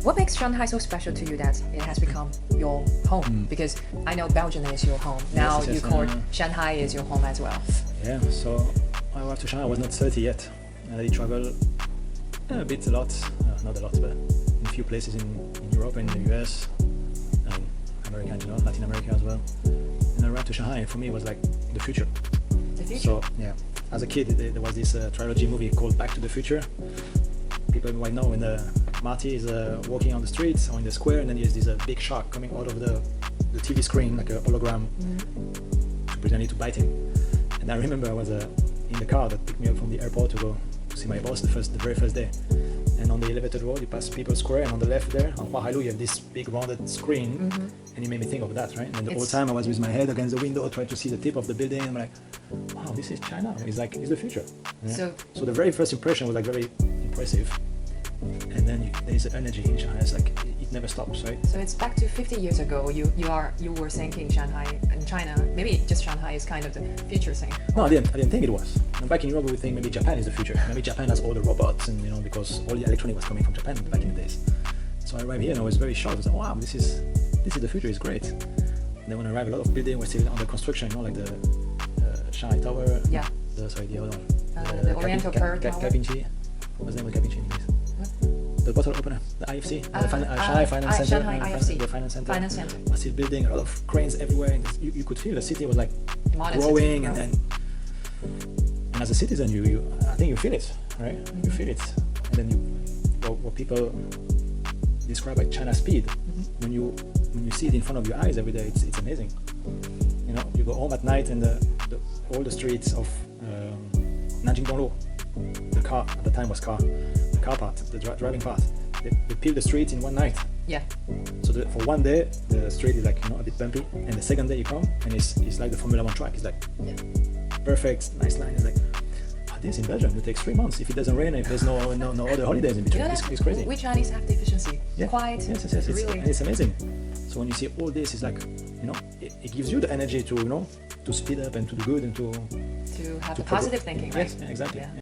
What makes Shanghai so special to you that it has become your home? Because I know Belgium is your home. Now yes, you call Shanghai is your home as well. Yeah, so I arrived to Shanghai, I was not 30 yet. I traveled a lot, not a lot, but in a few places in Europe and in the US, and America in general, Latin America as well. And I arrived to Shanghai, and for me it was like the future. The future? So yeah, as a kid there was this trilogy movie called Back to the Future. People might know when Marty is walking on the streets or in the square, and then there's this big shark coming out of the TV screen like a hologram to pretend to bite him. And I remember I was in the car that picked me up from the airport to go to see my boss the very first day. And on the elevated road, you pass People's Square, and on the left there, on Huahailu, you have this big rounded screen, and it made me think of that, right? And the whole time I was with my head against the window, trying to see the tip of the building, and I'm like, wow, this is China. It's the future. Yeah? So the very first impression was like very impressive. And then there is an energy in Shanghai. It's like it never stops, right? So it's back to 50 years ago. You were thinking Shanghai and China. Maybe just Shanghai is kind of the future thing. No, I didn't think it was. Back in Europe, we would think maybe Japan is the future. Maybe Japan has all the robots, and because all the electronic was coming from Japan back in the days. So I arrived here and I was very shocked. I was like, wow, this is the future. It's great. And then when I arrived, a lot of buildings were still under construction. Like the Shanghai Tower. Yeah. The other one. The Oriental Pearl Tower. Kapinchi. What's the name of Kapinchi in English? The bottle opener, the IFC, Shanghai Finance Center, Shanghai IFC. The Finance Center. Finance Center. Was still building, a lot of cranes everywhere. And you could feel the city was like growing, and as a citizen, I think you feel it, right? You feel it, and then what people describe like China speed. When you see it in front of your eyes every day, it's amazing. You go home at night, and all the streets of Nanjing Donglu, the car at the time was car. The car part, the driving part, they peel the street in one night. Yeah. So for one day, the street is like a bit bumpy, and the second day you come, and it's like the Formula 1 track. It's like perfect, nice line. It's like this in Belgium. It takes 3 months if it doesn't rain. If there's no other holidays in between, it's crazy. We Chinese have the efficiency. Yeah. Quiet. Yes. It's amazing. So when you see all this, it's like it gives you the energy to to speed up and to do good and to have the positive thinking, right? Yes, exactly. Yeah.